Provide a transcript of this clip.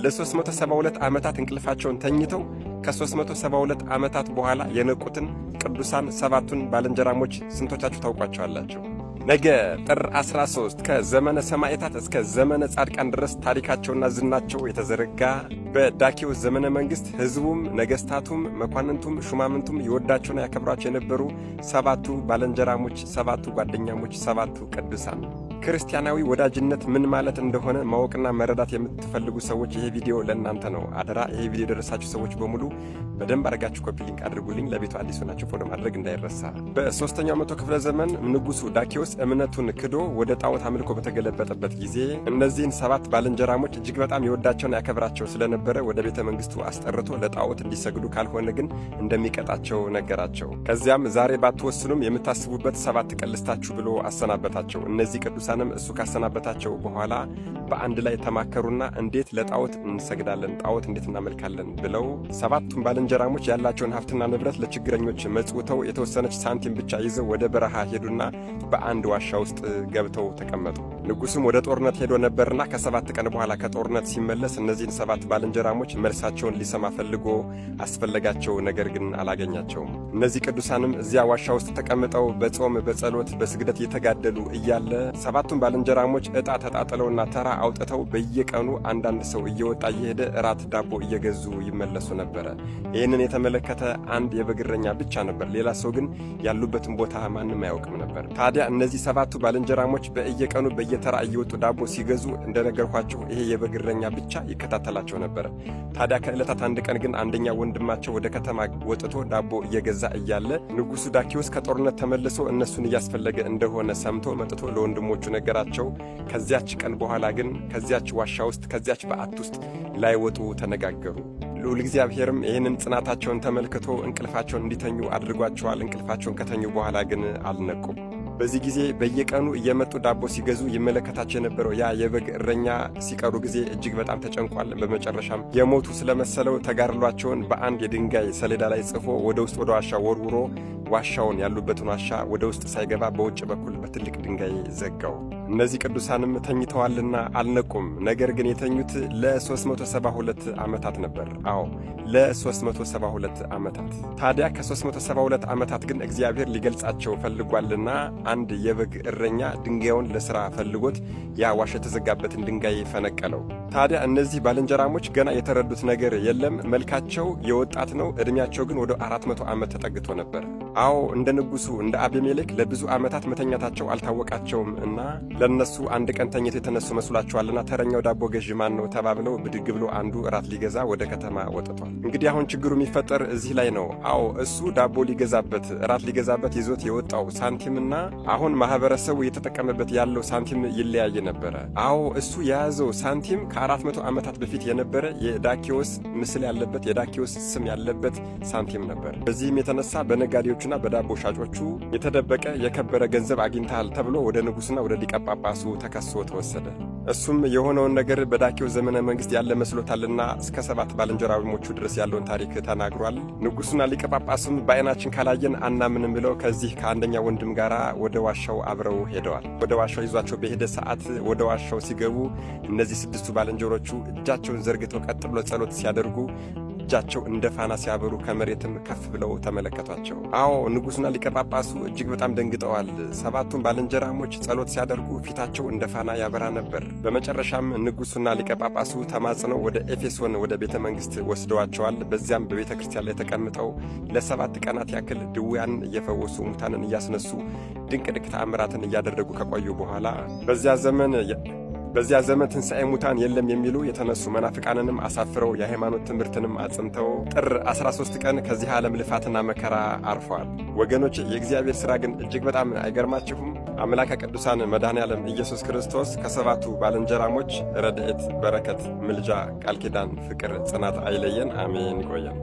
ለ372 ዓመታት እንቅልፋቸውን ተኝተው ከ372 ዓመታት በኋላ የነቁትን ቅዱሳን ሰባቱን ባልንጀራሞች ስንቶቻችሁ ታውቋቸዋላችሁ? ነገ ጥር 13 ከዘመነ ሰማዕታት እስከ ዘመነ ጻድቃን ድረስ ታሪካቸውና ዝናቸው የተዘረጋ በዳኪዎስ ዘመነ መንግሥት ሕዝቡም ነገሥታቱም መኳንንቱም ሹማምንቱም ይወዳቸውና ያከብሯቸው የነበሩ ሰባቱ ባልንጀራሞች፣ ሰባቱ ጓደኛሞች፣ ሰባቱ ቅዱሳን። ክርስቲያናዊ ወዳጅነት ምን ማለት እንደሆነ ማወቅና መረዳት የምትፈልጉ ሰዎች ይሄ ቪዲዮ ለእናንተ ነው። አደራ ይሄ ቪዲዮ የደረሳችሁ ሰዎች በሙሉ በደንብ አድርጋችሁ ኮፒ ሊንክ አድርጉልኝ። ለቤቱ አዲስ ሆናችሁ ፎሎ ማድረግ እንዳይረሳ። በ3ኛው መቶ ክፍለ ዘመን ንጉሡ ዳኪዎስ እምነቱን ክዶ ወደ ጣዖት አምልኮ በተገለበጠበት ጊዜ እነዚህን ሰባት ባልንጀራሞች እጅግ በጣም ይወዳቸውና ያከብራቸው ስለነበረ ወደ ቤተ መንግሥቱ አስጠርቶ ለጣዖት እንዲሰግዱ ካልሆነ ግን እንደሚቀጣቸው ነገራቸው። ከዚያም ዛሬ ባትወስኑም የምታስቡበት 7 ቀን ልስጣችሁ ብሎ አሰናበታቸው። እነዚህ ቅዱሳንም እሱ ካሰናበታቸው በኋላ በአንድ ላይ ተማከሩና እንዴት ለጣዖት እንሰግዳለን፣ ጣዖት እንዴት እናመልካለን ብለው ሰባቱም ባልንጀራሞች ያላቸውን ሀብትና ንብረት ለችግረኞች መጽውተው የተወሰነች ሳንቲም ብቻ ይዘው ወደ በረሃ ሄዱና በአንድ ዋሻ ውስጥ ገብተው ተቀመጡ። ንጉሡም ወደ ጦርነት ሄዶ ነበርና ከ7 ቀን በኋላ ከጦርነት ሲመለስ እነዚህን 7 ባልንጀራሞች መልሳቸውን ሊሰማ ፈልጎ አስፈለጋቸው፣ ነገር ግን አላገኛቸውም። እነዚህ ቅዱሳንም እዚያ ዋሻ ውስጥ ተቀምጠው በጾም በጸሎት በስግደት እየተጋደሉ እያለ ሰባቱን ባልንጀራሞች ዕጣ ተጣጥለውና ተራ አውጥተው በየቀኑ አንዳንድ ሰው እየወጣ እየሄደ እራት ዳቦ እየገዙ ይመለሱ ነበረ። ይህንን የተመለከተ አንድ የበግ እረኛ ብቻ ነበር። ሌላ ሰው ግን ያሉበትን ቦታ ማንም አያውቅም ነበር። ታዲያ እነዚህ ሰባቱ ባልንጀራሞች በየቀኑ በየተራ እየወጡ ዳቦ ሲገዙ እንደነገርኳችሁ ይሄ የበግ እረኛ ብቻ ይከታተላቸው ነበረ። ታዲያ ከዕለታት አንድ ቀን ግን አንደኛ ወንድማቸው ወደ ከተማ ወጥቶ ዳቦ እየገዛ እያለ ንጉሡ ዳኪዎስ ከጦርነት ተመልሶ እነሱን እያስፈለገ እንደሆነ ሰምቶ መጥቶ ለወንድሞቹ ነገራቸው። ከዚያች ቀን በኋላ ግን ከዚያች ዋሻ ውስጥ ከዚያች በዓት ውስጥ ላይወጡ ተነጋገሩ። ልዑል እግዚአብሔርም ይህንን ጽናታቸውን ተመልክቶ እንቅልፋቸውን እንዲተኙ አድርጓቸዋል። እንቅልፋቸውን ከተኙ በኋላ ግን አልነቁም። በዚህ ጊዜ በየቀኑ እየመጡ ዳቦ ሲገዙ ይመለከታቸው የነበረው ያ የበግ እረኛ ሲቀሩ ጊዜ እጅግ በጣም ተጨንቋል። በመጨረሻም የሞቱ ስለመሰለው ተጋድሏቸውን በአንድ የድንጋይ ሰሌዳ ላይ ጽፎ ወደ ውስጥ ወደ ዋሻ ወርውሮ ዋሻውን ያሉበትን ዋሻ ወደ ውስጥ ሳይገባ በውጭ በኩል በትልቅ ድንጋይ ዘጋው። እነዚህ ቅዱሳንም ተኝተዋልና አልነቁም። ነገር ግን የተኙት ለ372 ዓመታት ነበር። አዎ ለ372 ዓመታት። ታዲያ ከ372 ዓመታት ግን እግዚአብሔር ሊገልጻቸው ፈልጓልና አንድ የበግ እረኛ ድንጋዩን ለሥራ ፈልጎት ያ ዋሻ የተዘጋበትን ድንጋይ ፈነቀለው። ታዲያ እነዚህ ባልንጀራሞች ገና የተረዱት ነገር የለም። መልካቸው የወጣት ነው፣ ዕድሜያቸው ግን ወደ 400 ዓመት ተጠግቶ ነበር። አዎ እንደ ንጉሡ እንደ አቤሜሌክ ለብዙ ዓመታት መተኛታቸው አልታወቃቸውም እና ለነሱ አንድ ቀን ተኝተው የተነሱ መስሏቸዋልና ተረኛው ዳቦ ገዢ ማን ነው ተባብለው ብድግ ብሎ አንዱ እራት ሊገዛ ወደ ከተማ ወጥቷል። እንግዲህ አሁን ችግሩ የሚፈጠር እዚህ ላይ ነው። አዎ እሱ ዳቦ ሊገዛበት እራት ሊገዛበት ይዞት የወጣው ሳንቲምና አሁን ማህበረሰቡ እየተጠቀመበት ያለው ሳንቲም ይለያይ ነበረ። አዎ እሱ የያዘው ሳንቲም ከ400 ዓመታት በፊት የነበረ የዳኪዎስ ምስል ያለበት የዳኪዎስ ስም ያለበት ሳንቲም ነበር። በዚህም የተነሳ በነጋዴዎቹና በዳቦ ሻጮቹ የተደበቀ የከበረ ገንዘብ አግኝተሃል ተብሎ ወደ ንጉሥና ወደ ሊቀ ጳጳሱ ተከሶ ተወሰደ። እሱም የሆነውን ነገር በዳኪዎስ ዘመነ መንግሥት ያለ መስሎታልና እስከ 7 ባልንጀራሞቹ ድረስ ያለውን ታሪክ ተናግሯል። ንጉሡና ሊቀ ጳጳሱም በዓይናችን ካላየን አናምንም ብለው ከዚህ ከአንደኛ ወንድም ጋር ወደ ዋሻው አብረው ሄደዋል። ወደ ዋሻው ይዟቸው በሄደ ሰዓት ወደ ዋሻው ሲገቡ እነዚህ 6ቱ ባልንጀሮቹ እጃቸውን ዘርግተው ቀጥ ብሎ ጸሎት ሲያደርጉ እጃቸው እንደ ፋና ሲያበሩ ከመሬትም ከፍ ብለው ተመለከቷቸው። አዎ ንጉሡና ሊቀ ጳጳሱ እጅግ በጣም ደንግጠዋል። 7ቱም ባልንጀራሞች ጸሎት ሲያደርጉ ፊታቸው እንደ ፋና ያበራ ነበር። በመጨረሻም ንጉሡና ሊቀ ጳጳሱ ተማጽነው ወደ ኤፌሶን ወደ ቤተ መንግሥት ወስደዋቸዋል። በዚያም በቤተ ክርስቲያን ላይ ተቀምጠው ለ7 ቀናት ያክል ድውያንን እየፈወሱ ሙታንን እያስነሱ ድንቅ ድንቅ ተአምራትን እያደረጉ ከቆዩ በኋላ በዚያ ዘመን ትንሣኤ ሙታን የለም የሚሉ የተነሱ መናፍቃንንም አሳፍረው የሃይማኖት ትምህርትንም አጽንተው ጥር 13 ቀን ከዚህ ዓለም ልፋትና መከራ አርፈዋል። ወገኖች የእግዚአብሔር ሥራ ግን እጅግ በጣም አይገርማችሁም? አምላከ ቅዱሳን መድኃኔ ዓለም ኢየሱስ ክርስቶስ ከ7ቱ ባልንጀራሞች ረድኤት፣ በረከት፣ ምልጃ፣ ቃል ኪዳን፣ ፍቅር፣ ጽናት አይለየን። አሜን። ይቆየን።